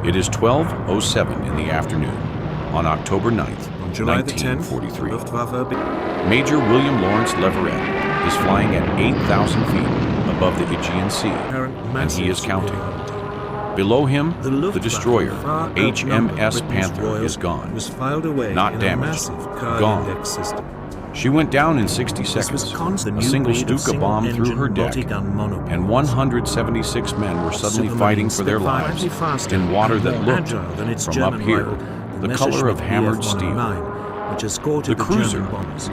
It is 12:07 in the afternoon on October 9th, On July the 10th, 1943. Luftwaffe Major William Lawrence Leverette is flying at 8,000 feet above the Aegean Sea, and he is counting. Below him, the destroyer, HMS Panther, is gone. Was filed away Not in damaged. a massive car Gone. index system. She went down in 60 seconds. A single Stuka bomb through her deck, and 176 men were suddenly fighting for their lives in water that looked, from up here, the color of hammered steel. The cruiser,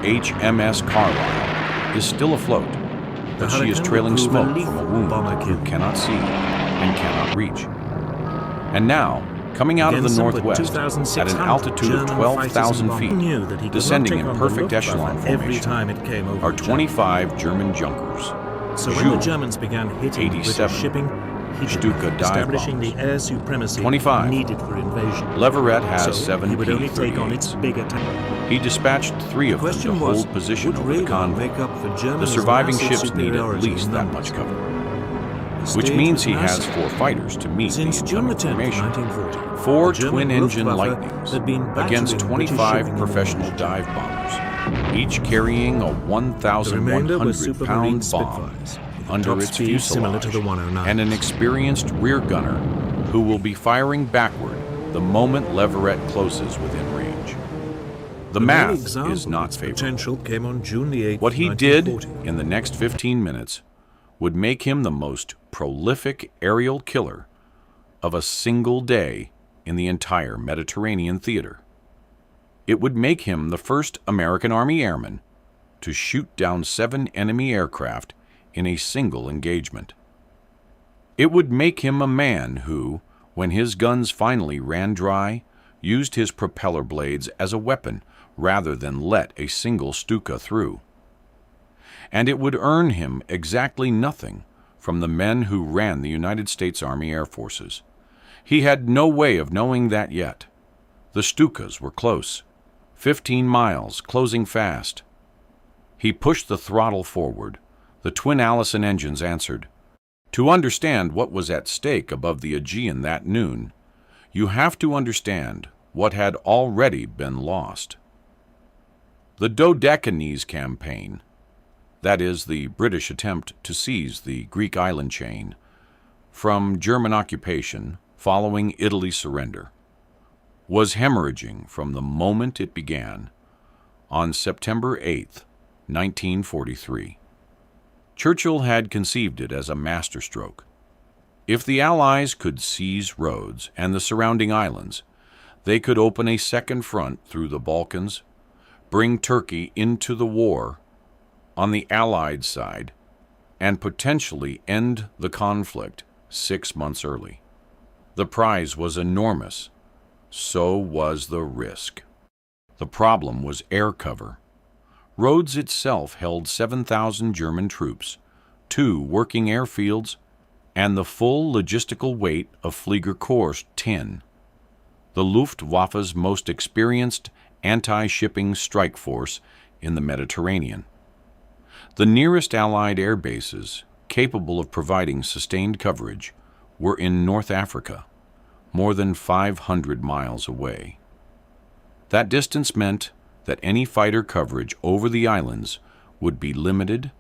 HMS Carlisle, is still afloat, but she is trailing smoke from a wound the crew cannot see and cannot reach. And now, coming out of the northwest at an altitude of 12,000 feet, descending in perfect echelon formation, are 25 German Junkers. So when the Germans began hitting British 87 shipping, he Stuka dive establishing bombs. the air supremacy 25 needed for invasion. Leverette has So 7 he would only take on its P-38s. big attack. He dispatched 3 of them to Question was, hold position would over the radar convoy. make up for The Germany's surviving massive ships need at superiority least in that numbers? much cover, The which stage means was he has massive. 4 fighters to meet Since the June the incoming 10th, formation. 1940, 4 the German twin-engine Luftwaffe Lightnings had been against battling British 25 shipping in the professional North. dive bombers, each carrying a The remainder were 1,100-pound Supermarine bomb Spitfires, with under top its speed similar fuselage, to the 109. and an experienced rear gunner who will be firing backward the moment Leverette closes within range. The An early math example is of not its favorable. potential came on June the 8th, What he did 1940. in the next 15 minutes would make him the most prolific aerial killer of a single day in the entire Mediterranean theater. It would make him the first American Army airman to shoot down 7 enemy aircraft in a single engagement. It would make him a man who, when his guns finally ran dry, used his propeller blades as a weapon rather than let a single Stuka through. And it would earn him exactly nothing from the men who ran the United States Army Air Forces. He had no way of knowing that yet. The Stukas were close, 15 miles, closing fast. He pushed the throttle forward. The twin Allison engines answered. To understand what was at stake above the Aegean that noon, you have to understand what had already been lost. The Dodecanese campaign, that is, the British attempt to seize the Greek island chain from German occupation following Italy's surrender, was hemorrhaging from the moment it began on September 8th, 1943. Churchill had conceived it as a masterstroke. If the Allies could seize Rhodes and the surrounding islands, they could open a second front through the Balkans, bring Turkey into the war on the Allied side, and potentially end the conflict 6 months early. The prize was enormous. So was the risk. The problem was air cover. Rhodes itself held 7,000 German troops, 2 working airfields, and the full logistical weight of Fliegerkorps 10, the Luftwaffe's most experienced anti-shipping strike force in the Mediterranean. The nearest Allied air bases capable of providing sustained coverage were in North Africa, more than 500 miles away. That distance meant that any fighter coverage over the islands would be limited,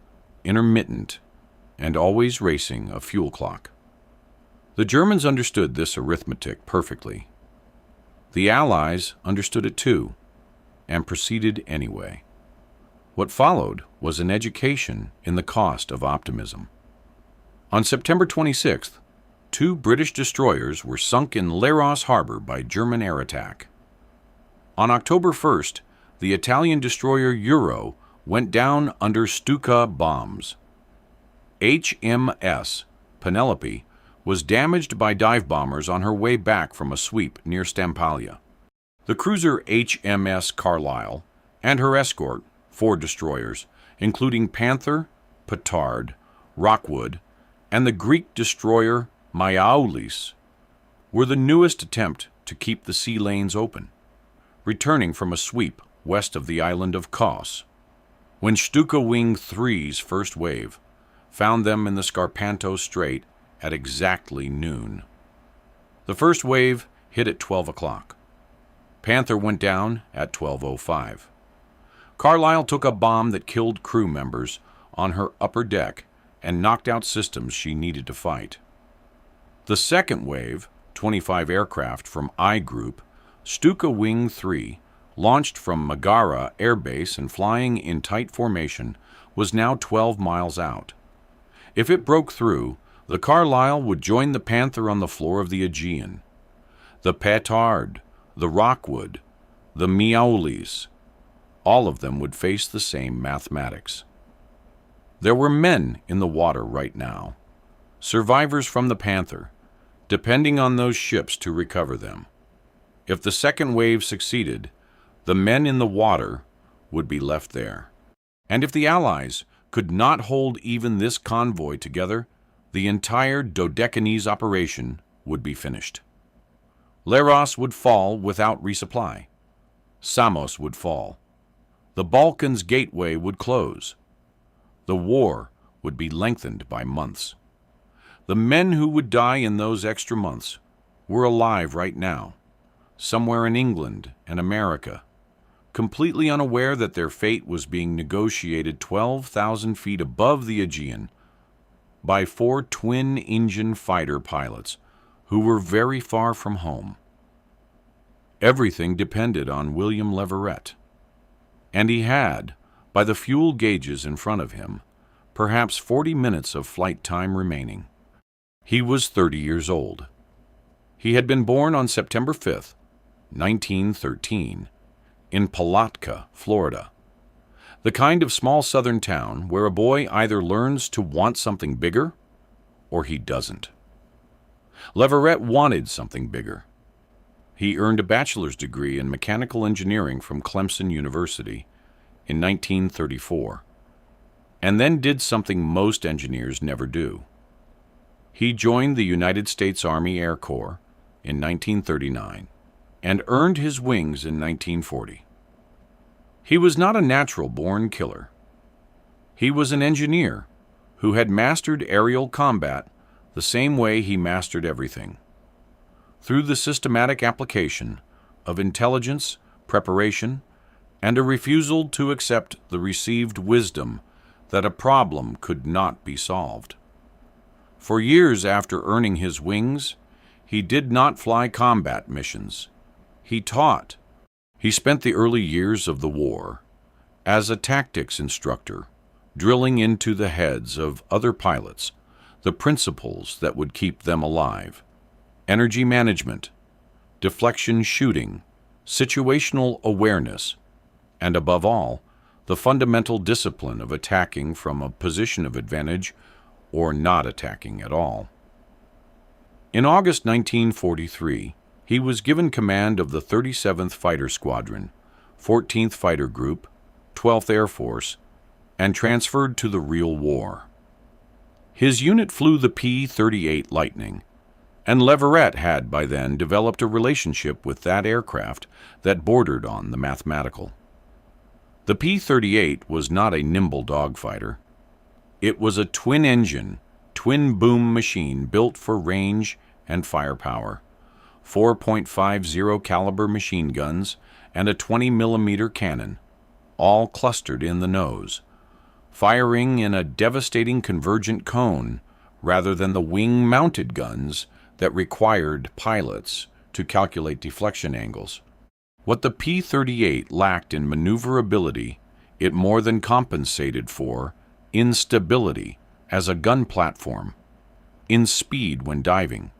intermittent, and always racing a fuel clock. The Germans understood this arithmetic perfectly. The Allies understood it too, and proceeded anyway. What followed was an education in the cost of optimism. On September 26th, 2 British destroyers were sunk in Leros Harbor by German air attack. On October 1st, the Italian destroyer Euro went down under Stuka bombs. HMS Penelope was damaged by dive bombers on her way back from a sweep near Stampalia. The cruiser HMS Carlisle and her escort, 4 destroyers, including Panther, Petard, Rockwood, and the Greek destroyer Myaulis, were the newest attempt to keep the sea lanes open, returning from a sweep west of the island of Kos, when Stuka Wing 3's first wave found them in the Scarpanto Strait at exactly noon. The first wave hit at 12 o'clock. Panther went down at 12:05. Carlisle took a bomb that killed crew members on her upper deck and knocked out systems she needed to fight. The second wave, 25 aircraft from I Group, Stuka Wing 3, launched from Megara Air Base and flying in tight formation, was now 12 miles out. If it broke through, the Carlisle would join the Panther on the floor of the Aegean. The Petard, the Rockwood, the Miaulis, all of them would face the same mathematics. There were men in the water right now, survivors from the Panther, depending on those ships to recover them. If the second wave succeeded, the men in the water would be left there. And if the Allies could not hold even this convoy together, the entire Dodecanese operation would be finished. Leros would fall without resupply. Samos would fall. The Balkans' gateway would close. The war would be lengthened by months. The men who would die in those extra months were alive right now, somewhere in England and America, completely unaware that their fate was being negotiated 12,000 feet above the Aegean by 4 twin-engine fighter pilots who were very far from home. Everything depended on William Leverette, and he had, by the fuel gauges in front of him, perhaps 40 minutes of flight time remaining. He was 30 years old. He had been born on September 5th, 1913, in Palatka, Florida, the kind of small southern town where a boy either learns to want something bigger or he doesn't. Leverette wanted something bigger. He earned a bachelor's degree in mechanical engineering from Clemson University in 1934, and then did something most engineers never do. He joined the United States Army Air Corps in 1939 and earned his wings in 1940. He was not a natural-born killer. He was an engineer who had mastered aerial combat the same way he mastered everything, through the systematic application of intelligence, preparation, and a refusal to accept the received wisdom that a problem could not be solved. For years after earning his wings, he did not fly combat missions. He taught. He spent the early years of the war as a tactics instructor, drilling into the heads of other pilots the principles that would keep them alive: energy management, deflection shooting, situational awareness, and above all, the fundamental discipline of attacking from a position of advantage or not attacking at all. In August 1943, he was given command of the 37th Fighter Squadron, 14th Fighter Group, 12th Air Force, and transferred to the real war. His unit flew the P-38 Lightning, and Leverette had by then developed a relationship with that aircraft that bordered on the mathematical. The P-38 was not a nimble dogfighter. It was a twin-engine, twin-boom machine built for range and firepower, 4.50 caliber machine guns, and a 20-millimeter cannon, all clustered in the nose, firing in a devastating convergent cone rather than the wing-mounted guns that required pilots to calculate deflection angles. What the P-38 lacked in maneuverability, it more than compensated for in stability as a gun platform, in speed when diving,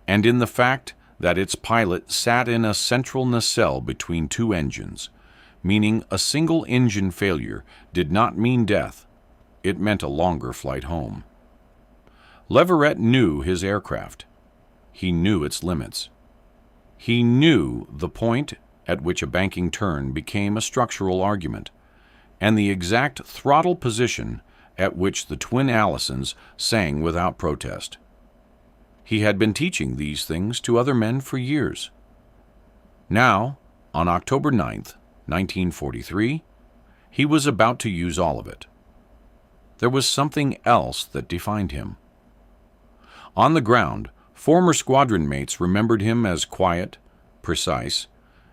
and in the fact that its pilot sat in a central nacelle between 2 engines, meaning a single engine failure did not mean death. It meant a longer flight home. Leverette knew his aircraft. He knew its limits. He knew the point at which a banking turn became a structural argument, and the exact throttle position at which the twin Allisons sang without protest. He had been teaching these things to other men for years. Now, on October 9th, 1943, he was about to use all of it. There was something else that defined him. On the ground, Former squadron mates remembered him as quiet, precise,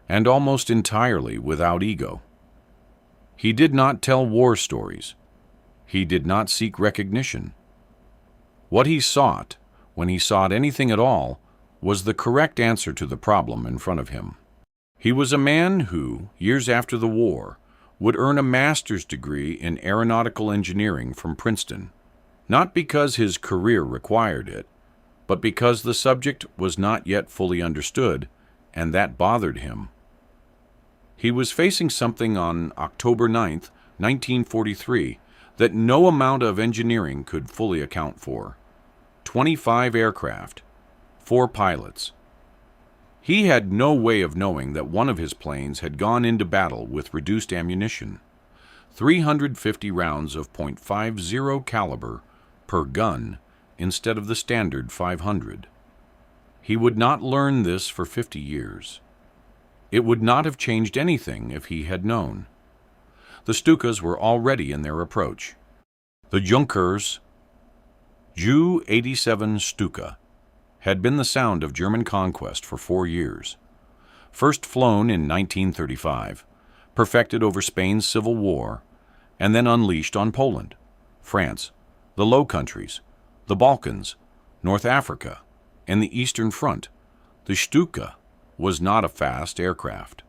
and almost entirely without ego. He did not tell war stories. He did not seek recognition. What he sought, when he sought anything at all, was the correct answer to the problem in front of him. He was a man who, years after the war, would earn a master's degree in aeronautical engineering from Princeton, not because his career required it, but because the subject was not yet fully understood, and that bothered him. He was facing something on October 9th, 1943, that no amount of engineering could fully account for. 25 aircraft, 4 pilots. He had no way of knowing that one of his planes had gone into battle with reduced ammunition, 350 rounds of .50 caliber per gun instead of the standard 500. He would not learn this for 50 years. It would not have changed anything if he had known. The Stukas were already in their approach. The Junkers Ju-87 Stuka had been the sound of German conquest for 4 years. First flown in 1935, perfected over Spain's Civil War, and then unleashed on Poland, France, the Low Countries, the Balkans, North Africa, and the Eastern Front, the Stuka was not a fast aircraft.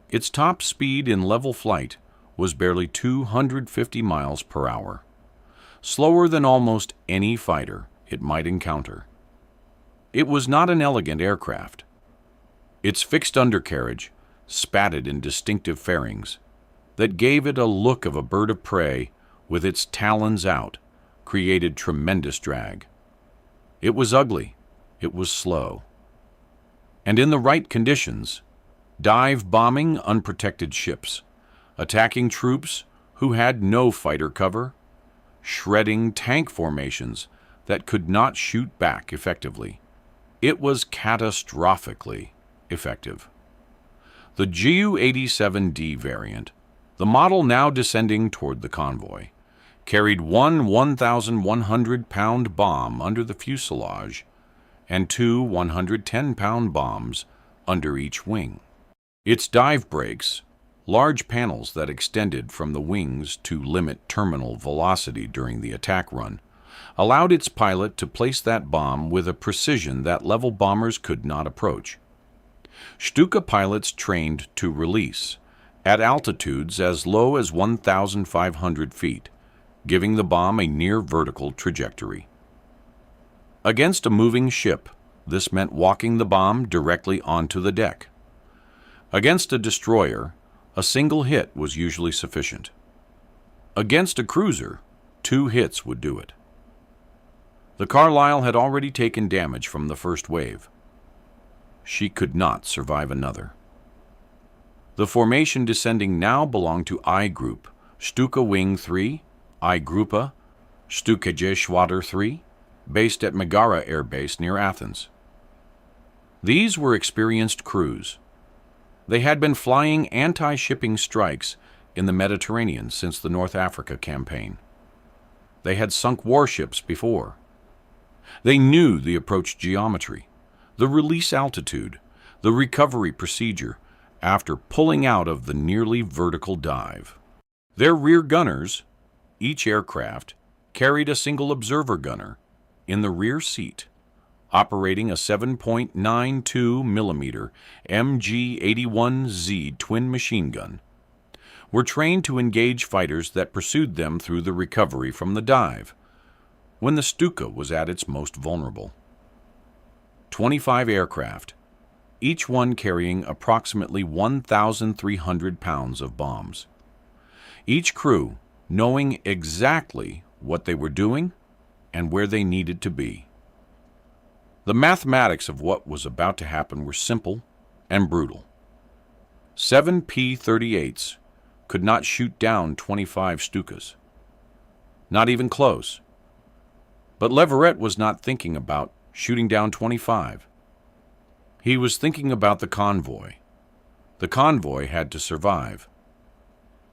Its top speed in level flight was barely 250 miles per hour, slower than almost any fighter it might encounter. It was not an elegant aircraft. Its fixed undercarriage, spatted in distinctive fairings, that gave it a look of a bird of prey with its talons out, created tremendous drag. It was ugly, it was slow. And in the right conditions, dive-bombing unprotected ships, attacking troops who had no fighter cover, shredding tank formations that could not shoot back effectively. It was catastrophically effective. The Ju-87D variant, the model now descending toward the convoy, carried one 1,100-pound bomb under the fuselage and 2 110-pound bombs under each wing. Its dive brakes, large panels that extended from the wings to limit terminal velocity during the attack run, allowed its pilot to place that bomb with a precision that level bombers could not approach. Stuka pilots trained to release at altitudes as low as 1,500 feet, giving the bomb a near vertical trajectory. Against a moving ship, this meant walking the bomb directly onto the deck. Against a destroyer, a single hit was usually sufficient. Against a cruiser, 2 hits would do it. The Carlisle had already taken damage from the first wave. She could not survive another. The formation descending now belonged to I Group, Stuka Wing 3, I Grupa, Stukaje Schwader 3, based at Megara Air Base near Athens. These were experienced crews. They had been flying anti-shipping strikes in the Mediterranean since the North Africa campaign. They had sunk warships before. They knew the approach geometry, the release altitude, the recovery procedure after pulling out of the nearly vertical dive. Their rear gunners, each aircraft, carried a single observer gunner in the rear seat, operating a 7.92 millimeter MG-81Z twin machine gun, were trained to engage fighters that pursued them through the recovery from the dive, when the Stuka was at its most vulnerable. 25 aircraft, each one carrying approximately 1,300 pounds of bombs. Each crew knowing exactly what they were doing and where they needed to be. The mathematics of what was about to happen were simple and brutal. 7 P-38s could not shoot down 25 Stukas. Not even close. But Leverette was not thinking about shooting down 25. He was thinking about the convoy. The convoy had to survive.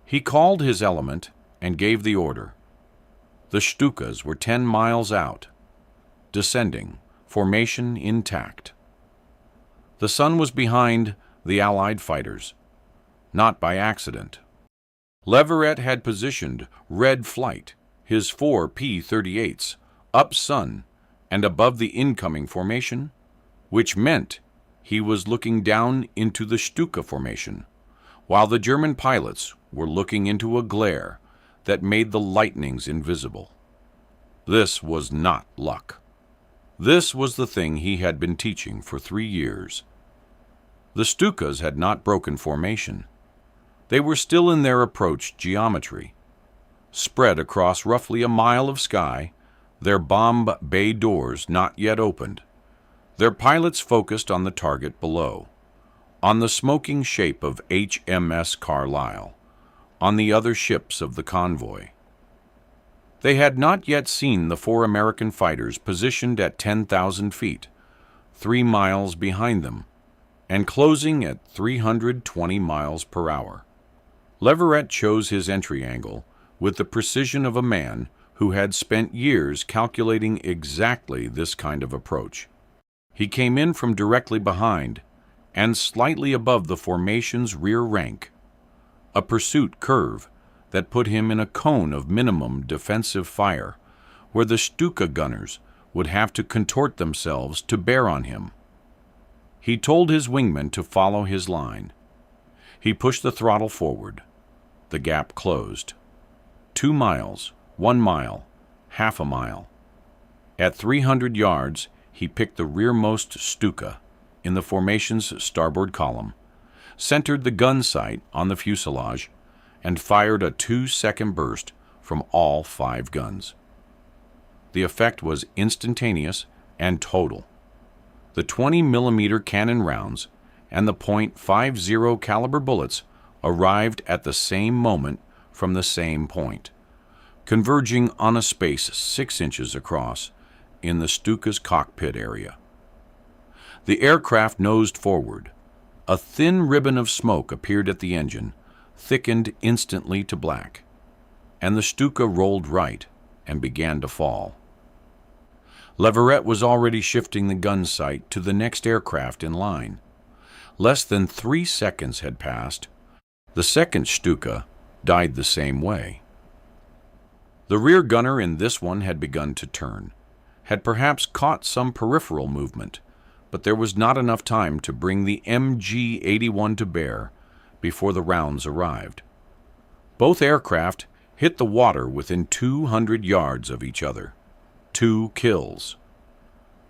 He called his element and gave the order. The Stukas were 10 miles out, descending formation intact. The sun was behind the Allied fighters, not by accident. Leverette had positioned Red Flight, his 4 P-38s, up sun and above the incoming formation, which meant he was looking down into the Stuka formation, while the German pilots were looking into a glare that made the lightnings invisible. This was not luck. This was the thing he had been teaching for 3 years. The Stukas had not broken formation. They were still in their approach geometry. Spread across roughly a mile of sky, their bomb bay doors not yet opened, their pilots focused on the target below, on the smoking shape of HMS Carlisle, on the other ships of the convoy. They had not yet seen the 4 American fighters positioned at 10,000 feet, 3 miles behind them, and closing at 320 miles per hour. Leverette chose his entry angle with the precision of a man who had spent years calculating exactly this kind of approach. He came in from directly behind and slightly above the formation's rear rank, a pursuit curve that put him in a cone of minimum defensive fire, where the Stuka gunners would have to contort themselves to bear on him. He told his wingman to follow his line. He pushed the throttle forward. The gap closed. 2 miles, 1 mile, half a mile. At 300 yards, he picked the rearmost Stuka in the formation's starboard column, centered the gun sight on the fuselage, and fired a 2-second burst from all 5 guns. The effect was instantaneous and total. The 20-millimeter cannon rounds and the .50 caliber bullets arrived at the same moment from the same point, converging on a space 6 inches across in the Stuka's cockpit area. The aircraft nosed forward. A thin ribbon of smoke appeared at the engine, thickened instantly to black, and the Stuka rolled right and began to fall. Leverette was already shifting the gun sight to the next aircraft in line. Less than 3 seconds had passed. The second Stuka died the same way. The rear gunner in this one had begun to turn, had perhaps caught some peripheral movement, but there was not enough time to bring the MG-81 to bear before the rounds arrived. Both aircraft hit the water within 200 yards of each other. 2 kills.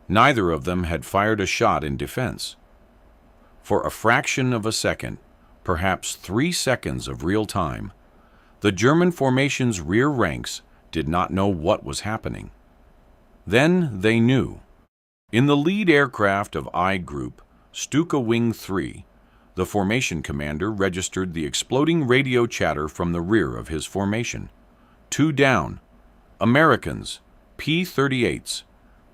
Neither of them had fired a shot in defense. For a fraction of a second, perhaps 3 seconds of real time, the German formation's rear ranks did not know what was happening. Then they knew. In the lead aircraft of I Group, Stuka Wing 3, the formation commander registered the exploding radio chatter from the rear of his formation. 2 down. Americans, P-38s.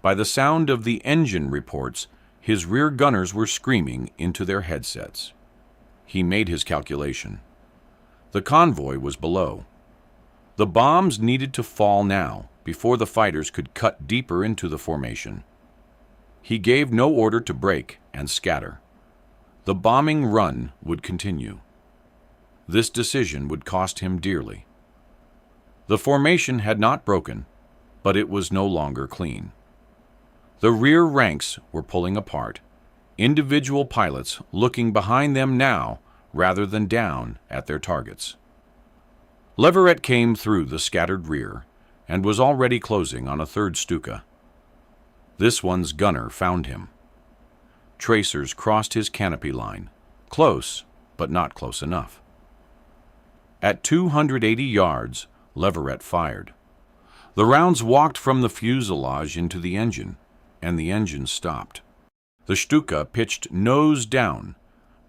By the sound of the engine reports, his rear gunners were screaming into their headsets. He made his calculation. The convoy was below. The bombs needed to fall now, before the fighters could cut deeper into the formation. He gave no order to break and scatter. The bombing run would continue. This decision would cost him dearly. The formation had not broken, but it was no longer clean. The rear ranks were pulling apart, individual pilots looking behind them now rather than down at their targets. Leverette came through the scattered rear and was already closing on a third Stuka. This one's gunner found him. Tracers crossed his canopy line, close, but not close enough. At 280 yards, Leverette fired. The rounds walked from the fuselage into the engine, and the engine stopped. The Stuka pitched nose down,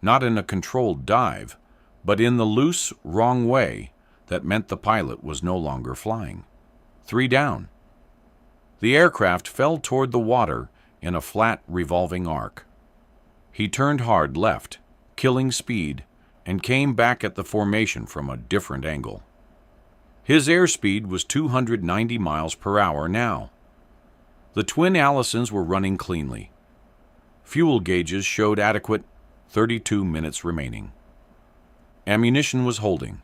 not in a controlled dive, but in the loose, wrong way that meant the pilot was no longer flying. 3 down. The aircraft fell toward the water in a flat, revolving arc. He turned hard left, killing speed, and came back at the formation from a different angle. His airspeed was 290 miles per hour now. The twin Allisons were running cleanly. Fuel gauges showed adequate 32 minutes remaining. Ammunition was holding.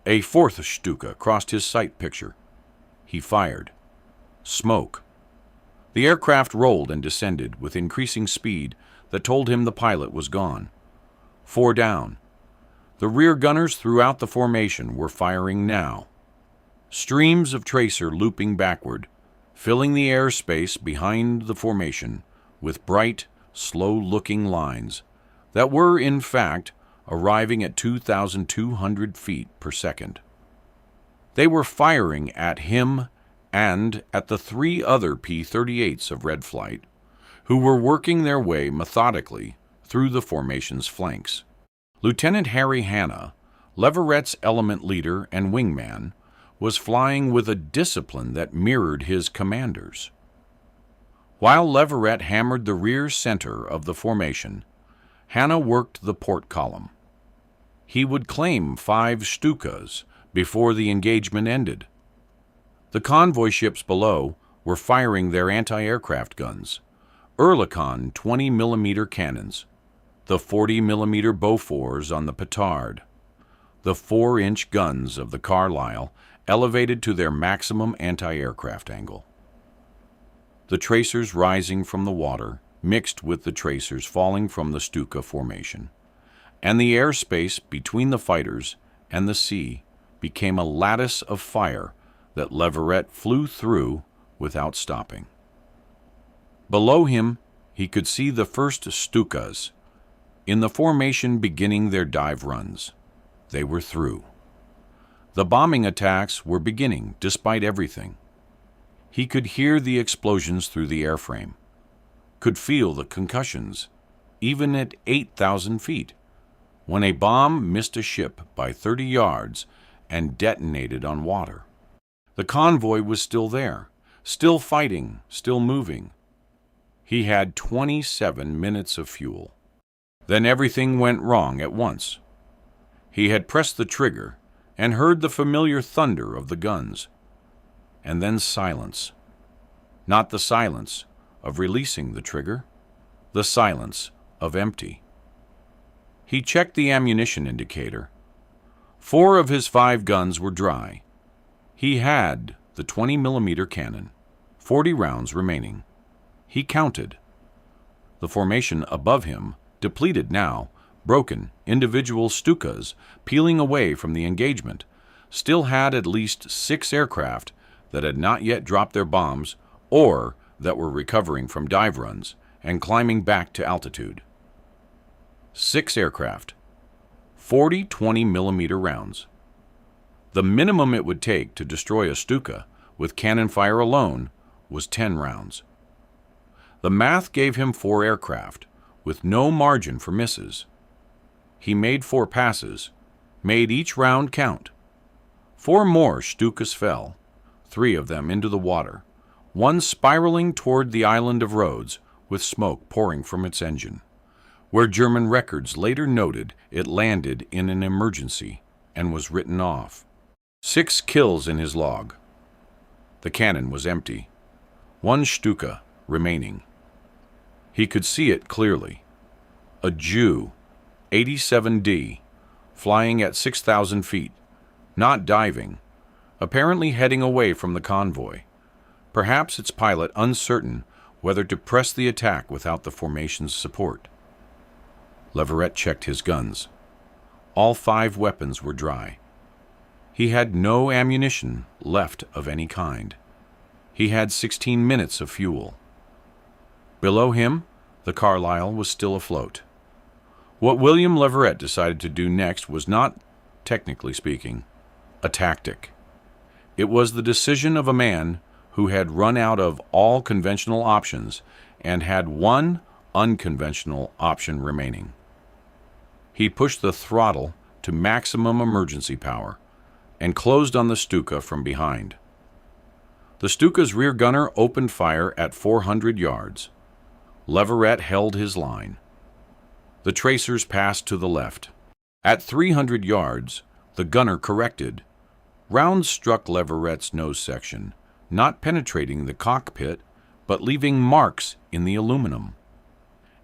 A fourth Stuka crossed his sight picture. He fired. Smoke. The aircraft rolled and descended with increasing speed that told him the pilot was gone. 4 down. The rear gunners throughout the formation were firing now. Streams of tracer looping backward, filling the airspace behind the formation with bright, slow-looking lines that were, in fact, arriving at 2,200 feet per second. They were firing at him and at the 3 other P-38s of Red Flight, who were working their way methodically through the formation's flanks. Lieutenant Harry Hanna, Leverette's element leader and wingman, was flying with a discipline that mirrored his commander's. While Leverette hammered the rear center of the formation, Hanna worked the port column. He would claim 5 Stukas before the engagement ended. The convoy ships below were firing their anti-aircraft guns, Oerlikon 20mm cannons, the 40mm Bofors on the Petard, the 4-inch guns of the Carlisle elevated to their maximum anti-aircraft angle. The tracers rising from the water mixed with the tracers falling from the Stuka formation, and the airspace between the fighters and the sea became a lattice of fire that Leverette flew through without stopping. Below him, he could see the first Stukas in the formation beginning their dive runs. They were through. The bombing attacks were beginning despite everything. He could hear the explosions through the airframe, could feel the concussions, even at 8,000 feet, when a bomb missed a ship by 30 yards and detonated on water. The convoy was still there, still fighting, still moving. He had 27 minutes of fuel. Then everything went wrong at once. He had pressed the trigger and heard the familiar thunder of the guns. And then silence. Not the silence of releasing the trigger, the silence of empty. He checked the ammunition indicator. 4 of his 5 guns were dry. He had the 20mm cannon, 40 rounds remaining. He counted. The formation above him, depleted now, broken, individual Stukas peeling away from the engagement, still had at least 6 aircraft that had not yet dropped their bombs or that were recovering from dive runs and climbing back to altitude. 6 aircraft, 40 20mm rounds. The minimum it would take to destroy a Stuka with cannon fire alone was 10 rounds. The math gave him 4 aircraft, with no margin for misses. He made 4 passes, made each round count. 4 more Stukas fell, 3 of them into the water, one spiraling toward the island of Rhodes with smoke pouring from its engine, where German records later noted it landed in an emergency and was written off. 6 kills in his log. The cannon was empty. 1 Stuka remaining. He could see it clearly. A Jew, 87D, flying at 6,000 feet, not diving, apparently heading away from the convoy, perhaps its pilot uncertain whether to press the attack without the formation's support. Leverette checked his guns. All 5 weapons were dry. He had no ammunition left of any kind. He had 16 minutes of fuel. Below him, the Carlisle was still afloat. What William Leverette decided to do next was not, technically speaking, a tactic. It was the decision of a man who had run out of all conventional options and had one unconventional option remaining. He pushed the throttle to maximum emergency power and closed on the Stuka from behind. The Stuka's rear gunner opened fire at 400 yards. Leverette held his line. The tracers passed to the left. At 300 yards, the gunner corrected. Rounds struck Leverette's nose section, not penetrating the cockpit, but leaving marks in the aluminum.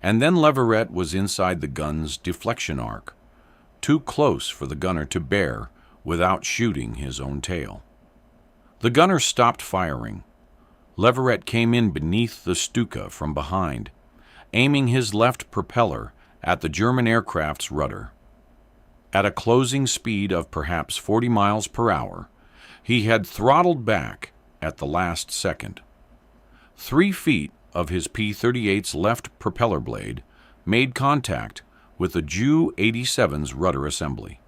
And then Leverette was inside the gun's deflection arc, too close for the gunner to bear without shooting his own tail. The gunner stopped firing. Leverette came in beneath the Stuka from behind, aiming his left propeller at the German aircraft's rudder. At a closing speed of perhaps 40 miles per hour, he had throttled back at the last second. 3 feet of his P-38's left propeller blade made contact with the Ju-87's rudder assembly.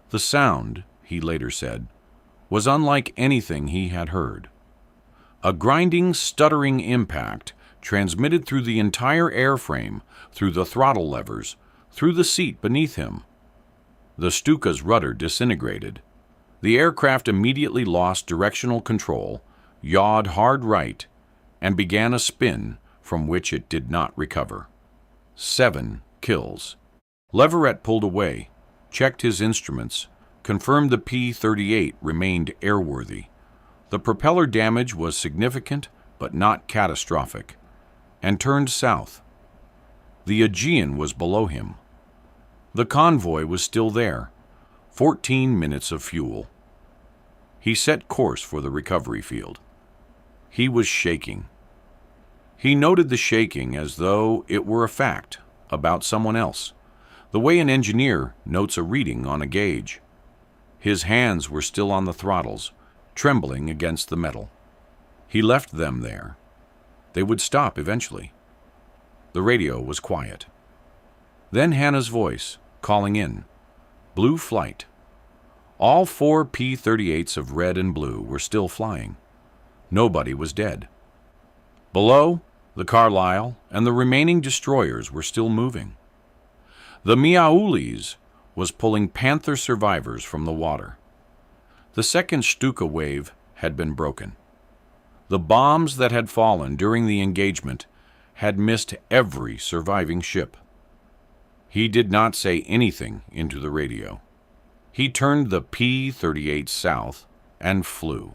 The sound, he later said, was unlike anything he had heard. A grinding, stuttering impact transmitted through the entire airframe, through the throttle levers, through the seat beneath him. The Stuka's rudder disintegrated. The aircraft immediately lost directional control, yawed hard right, and began a spin from which it did not recover. 7 kills. Leverette pulled away, checked his instruments, confirmed the P-38 remained airworthy. The propeller damage was significant but not catastrophic, and turned south. The Aegean was below him. The convoy was still there, 14 minutes of fuel. He set course for the recovery field. He was shaking. He noted the shaking as though it were a fact about someone else, the way an engineer notes a reading on a gauge. His hands were still on the throttles, trembling against the metal. He left them there. They would stop eventually. The radio was quiet. Then Hannah's voice, calling in. Blue flight. All 4 P-38s of red and blue were still flying. Nobody was dead. Below, the Carlisle and the remaining destroyers were still moving. The Miaulis was pulling Panther survivors from the water. The second Stuka wave had been broken. The bombs that had fallen during the engagement had missed every surviving ship. He did not say anything into the radio. He turned the P-38 south and flew.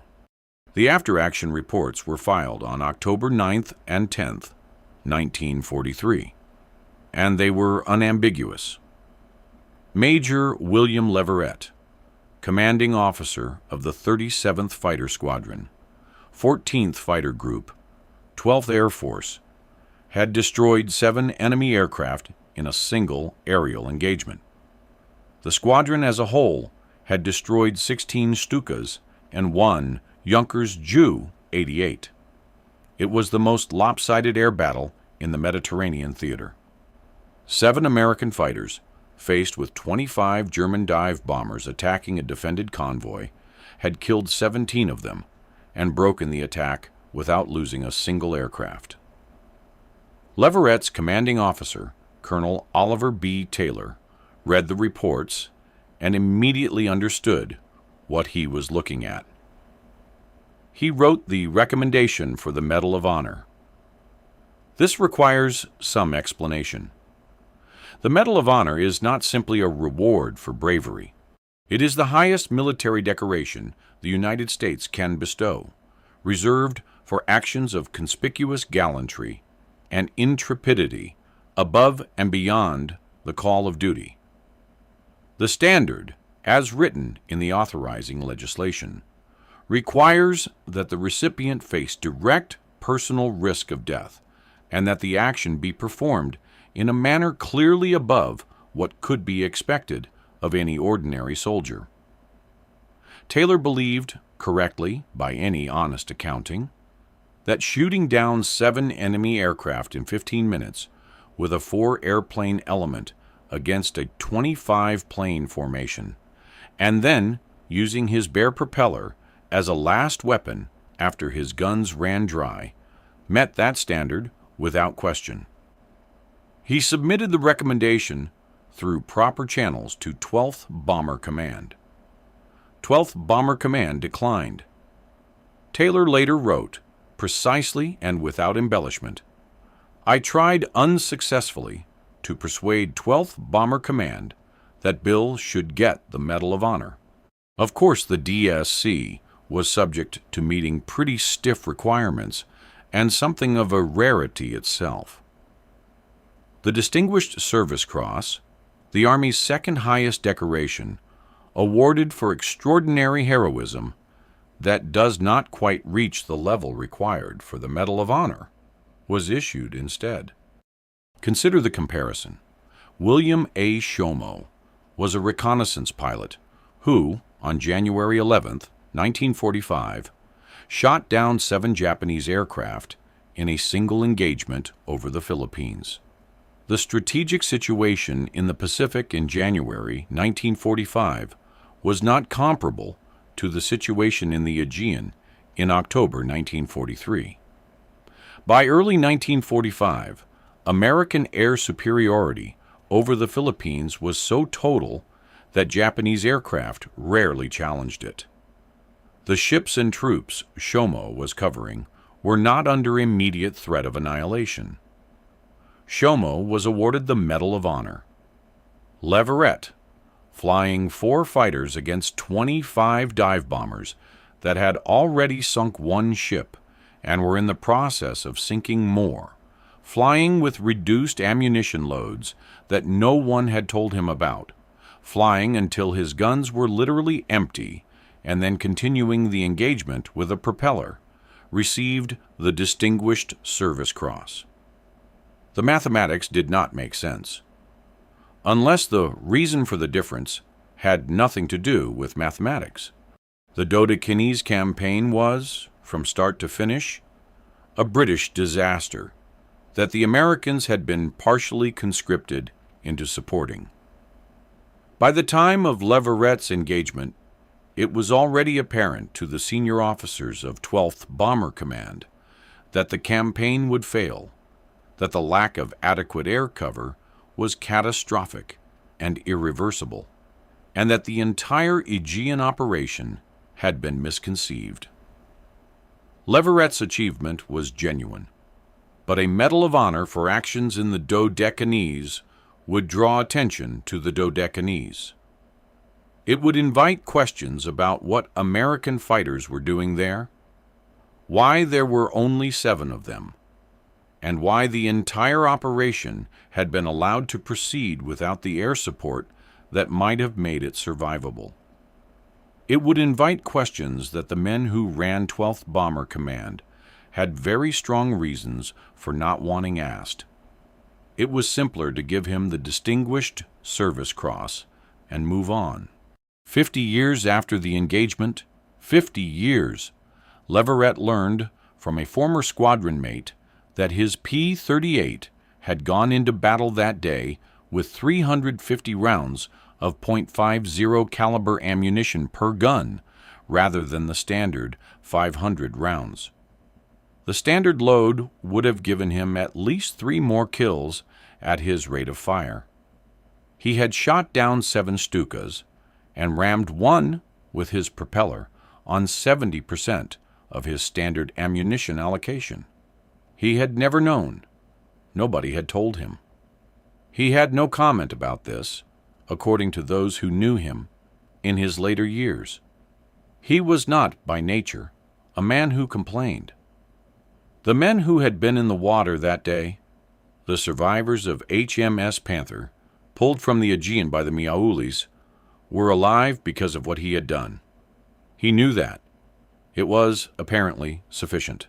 The after-action reports were filed on October 9th and 10th, 1943, and they were unambiguous. Major William Leverette, commanding officer of the 37th Fighter Squadron, 14th Fighter Group, 12th Air Force, had destroyed 7 enemy aircraft in a single aerial engagement. The squadron as a whole had destroyed 16 Stukas and 1 Junkers Ju-88. It was the most lopsided air battle in the Mediterranean theater. 7 American fighters, faced with 25 German dive bombers attacking a defended convoy, had killed 17 of them and broken the attack without losing a single aircraft. Leverette's commanding officer, Colonel Oliver B. Taylor, read the reports and immediately understood what he was looking at. He wrote the recommendation for the Medal of Honor. This requires some explanation. The Medal of Honor is not simply a reward for bravery. It is the highest military decoration the United States can bestow, reserved for actions of conspicuous gallantry and intrepidity above and beyond the call of duty. The standard, as written in the authorizing legislation, requires that the recipient face direct personal risk of death and that the action be performed in a manner clearly above what could be expected of any ordinary soldier. Taylor believed, correctly by any honest accounting, that shooting down 7 enemy aircraft in 15 minutes with a 4-airplane element against a 25-plane formation, and then using his bare propeller as a last weapon after his guns ran dry, met that standard without question. He submitted the recommendation through proper channels to 12th Bomber Command. 12th Bomber Command declined. Taylor later wrote, precisely and without embellishment, I tried unsuccessfully to persuade 12th Bomber Command that Bill should get the Medal of Honor. Of course, the DSC was subject to meeting pretty stiff requirements and something of a rarity itself. The Distinguished Service Cross, the Army's second highest decoration, awarded for extraordinary heroism that does not quite reach the level required for the Medal of Honor, was issued instead. Consider the comparison. William A. Shomo was a reconnaissance pilot who, on January 11, 1945, shot down 7 Japanese aircraft in a single engagement over the Philippines. The strategic situation in the Pacific in January 1945 was not comparable to the situation in the Aegean in October 1943. By early 1945, American air superiority over the Philippines was so total that Japanese aircraft rarely challenged it. The ships and troops Shomo was covering were not under immediate threat of annihilation. Shomo was awarded the Medal of Honor. Leverette, flying 4 fighters against 25 dive bombers that had already sunk 1 ship and were in the process of sinking more, flying with reduced ammunition loads that no one had told him about, flying until his guns were literally empty, and then continuing the engagement with a propeller, received the Distinguished Service Cross. The mathematics did not make sense. Unless the reason for the difference had nothing to do with mathematics. The Dodecanese campaign was, from start to finish, a British disaster that the Americans had been partially conscripted into supporting. By the time of Leverette's engagement, it was already apparent to the senior officers of 12th Bomber Command that the campaign would fail, that the lack of adequate air cover was catastrophic and irreversible, and that the entire Aegean operation had been misconceived. Leverette's achievement was genuine, but a Medal of Honor for actions in the Dodecanese would draw attention to the Dodecanese. It would invite questions about what American fighters were doing there, why there were only 7 of them, and why the entire operation had been allowed to proceed without the air support that might have made it survivable. It would invite questions that the men who ran 12th Bomber Command had very strong reasons for not wanting asked. It was simpler to give him the Distinguished Service Cross and move on. 50 years after the engagement, 50 years, Leverette learned from a former squadron mate that his P-38 had gone into battle that day with 350 rounds of .50 caliber ammunition per gun rather than the standard 500 rounds. The standard load would have given him at least 3 more kills at his rate of fire. He had shot down 7 Stukas and rammed 1 with his propeller on 70% of his standard ammunition allocation. He had never known. Nobody had told him. He had no comment about this, according to those who knew him, in his later years. He was not, by nature, a man who complained. The men who had been in the water that day, the survivors of HMS Panther, pulled from the Aegean by the Miaoulis, were alive because of what he had done. He knew that. It was, apparently, sufficient.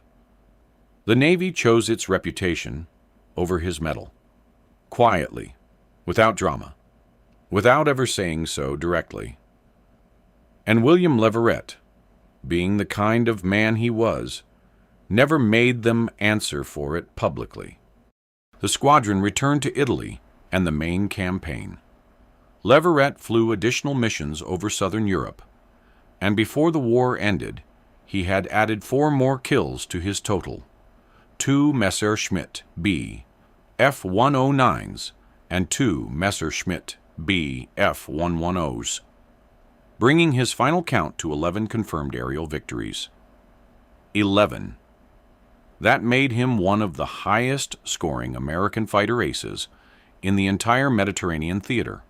The Navy chose its reputation over his medal, quietly, without drama, without ever saying so directly. And William Leverette, being the kind of man he was, never made them answer for it publicly. The squadron returned to Italy and the main campaign. Leverette flew additional missions over southern Europe, and before the war ended, he had added 4 more kills to his total: 2 Messerschmitt B F-109s and 2 Messerschmitt B F-110s, bringing his final count to 11 confirmed aerial victories. 11. That made him one of the highest-scoring American fighter aces in the entire Mediterranean theater,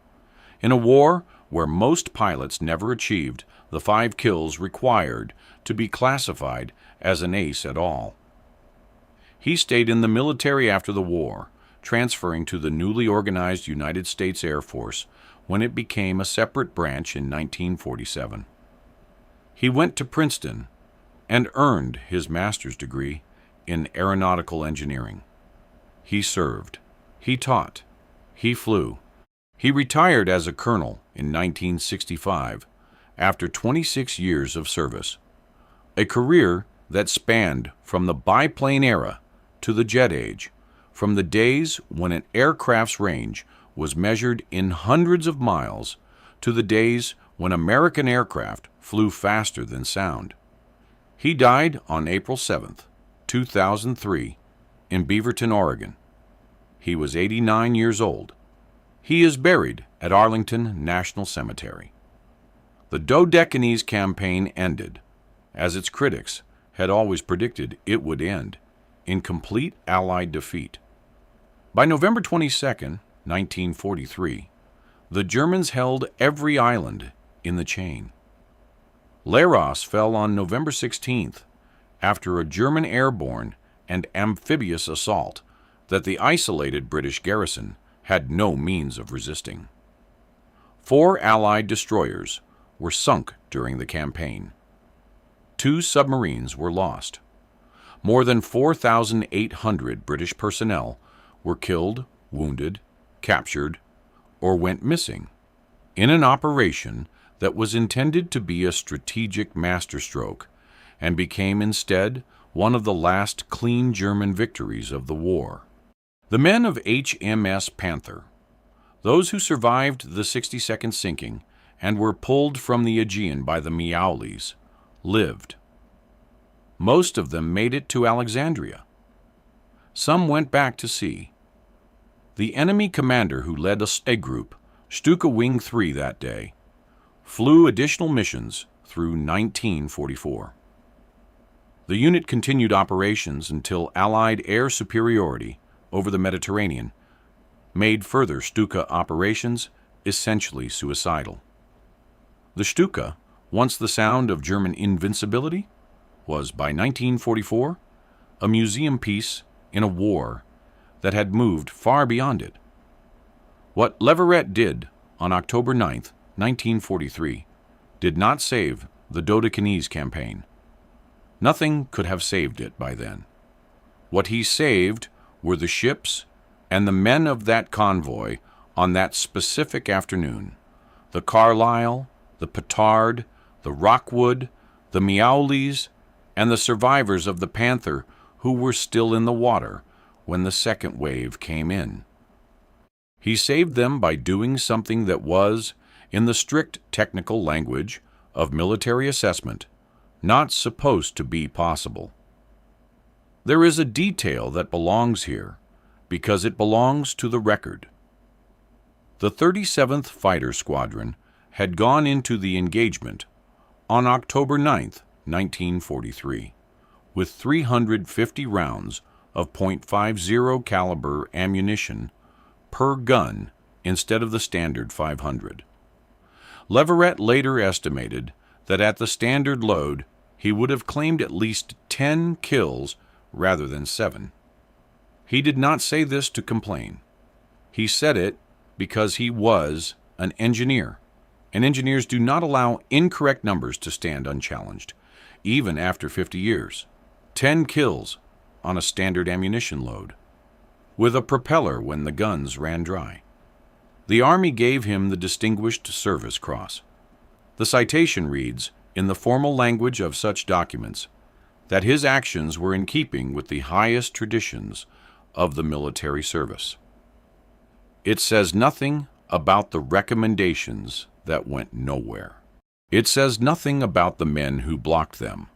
in a war where most pilots never achieved the 5 kills required to be classified as an ace at all. He stayed in the military after the war, transferring to the newly organized United States Air Force when it became a separate branch in 1947. He went to Princeton and earned his master's degree in aeronautical engineering. He served. He taught. He flew. He retired as a colonel in 1965 after 26 years of service, a career that spanned from the biplane era to the jet age, from the days when an aircraft's range was measured in hundreds of miles to the days when American aircraft flew faster than sound. He died on April 7, 2003, in Beaverton, Oregon. He was 89 years old. He is buried at Arlington National Cemetery. The Dodecanese campaign ended, as its critics had always predicted it would end, in complete Allied defeat. By November 22, 1943, the Germans held every island in the chain. Leros fell on November 16th after a German airborne and amphibious assault that the isolated British garrison had no means of resisting. 4 Allied destroyers were sunk during the campaign. 2 submarines were lost. More than 4,800 British personnel were killed, wounded, captured, or went missing in an operation that was intended to be a strategic masterstroke and became instead one of the last clean German victories of the war. The men of HMS Panther, those who survived the 60-second sinking and were pulled from the Aegean by the Miaulis, lived. Most of them made it to Alexandria. Some went back to sea. The enemy commander who led a group, Stuka Wing 3 that day, flew additional missions through 1944. The unit continued operations until Allied air superiority over the Mediterranean made further Stuka operations essentially suicidal. The Stuka, once the sound of German invincibility, was by 1944 a museum piece in a war that had moved far beyond it. What Leverette did on October 9, 1943, did not save the Dodecanese campaign. Nothing could have saved it by then. What he saved were the ships and the men of that convoy on that specific afternoon: the Carlisle, the Petard, the Rockwood, the Miaulis, and the survivors of the Panther who were still in the water when the second wave came in. He saved them by doing something that was, in the strict technical language of military assessment, not supposed to be possible. There is a detail that belongs here because it belongs to the record. The 37th Fighter Squadron had gone into the engagement on October 9, 1943, with 350 rounds of .50 caliber ammunition per gun instead of the standard 500. Leverette later estimated that at the standard load he would have claimed at least 10 kills rather than 7. He did not say this to complain. He said it because he was an engineer, and engineers do not allow incorrect numbers to stand unchallenged, even after 50 years. 10 kills on a standard ammunition load, with a propeller when the guns ran dry. The Army gave him the Distinguished Service Cross. The citation reads, in the formal language of such documents, that his actions were in keeping with the highest traditions of the military service. It says nothing about the recommendations that went nowhere. It says nothing about the men who blocked them.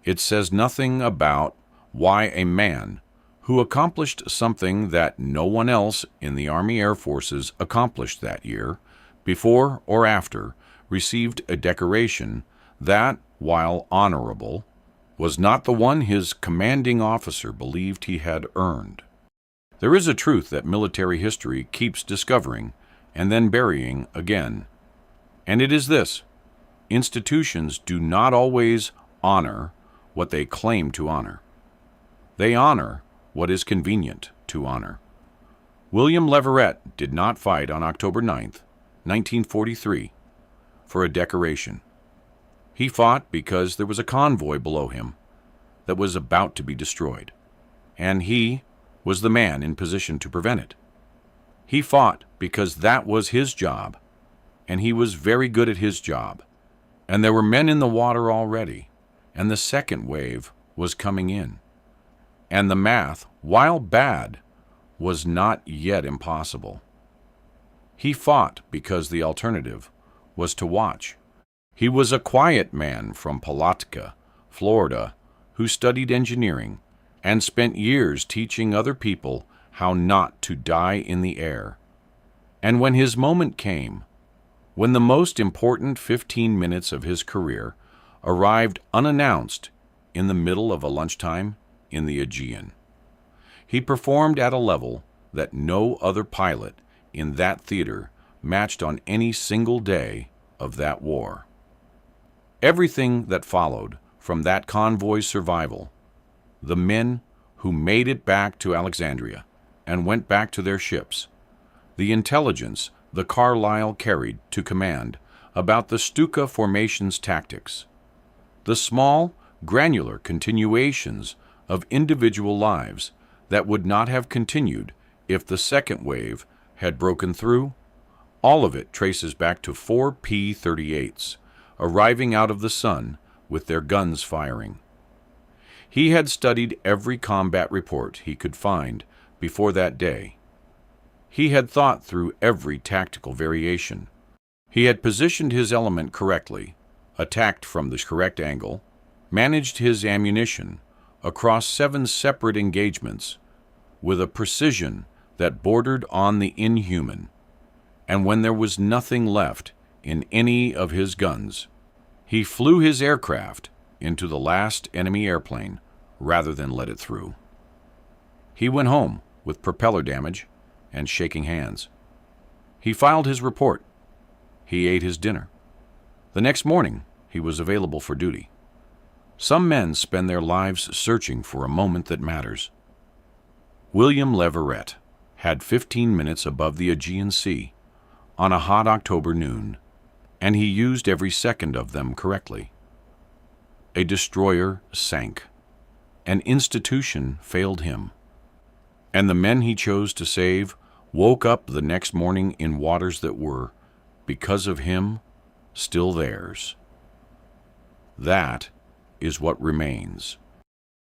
It says nothing about why a man who accomplished something that no one else in the Army Air Forces accomplished that year, before or after, received a decoration that, while honorable, was not the one his commanding officer believed he had earned. There is a truth that military history keeps discovering and then burying again, and it is this: institutions do not always honor what they claim to honor. They honor what is convenient to honor. William Leverette did not fight on October 9th, 1943, for a decoration. He fought because there was a convoy below him that was about to be destroyed, and he was the man in position to prevent it. He fought because that was his job, and he was very good at his job. And there were men in the water already, and the second wave was coming in. And the math, while bad, was not yet impossible. He fought because the alternative was to watch. He was a quiet man from Palatka, Florida, who studied engineering and spent years teaching other people how not to die in the air. And when his moment came, when the most important 15 minutes of his career arrived unannounced in the middle of a lunchtime in the Aegean, he performed at a level that no other pilot in that theater matched on any single day of that war. Everything that followed from that convoy's survival, the men who made it back to Alexandria and went back to their ships, the intelligence the Carlisle carried to command about the Stuka formation's tactics, the small, granular continuations of individual lives that would not have continued if the second wave had broken through, all of it traces back to 4 P-38s arriving out of the sun with their guns firing. He had studied every combat report he could find before that day. He had thought through every tactical variation. He had positioned his element correctly, attacked from the correct angle, managed his ammunition across 7 separate engagements with a precision that bordered on the inhuman, and when there was nothing left in any of his guns, he flew his aircraft into the last enemy airplane rather than let it through. He went home with propeller damage and shaking hands. He filed his report. He ate his dinner. The next morning, he was available for duty. Some men spend their lives searching for a moment that matters. William Leverette had 15 minutes above the Aegean Sea on a hot October noon, and he used every second of them correctly. A destroyer sank. An institution failed him. And the men he chose to save woke up the next morning in waters that were, because of him, still theirs. That is what remains.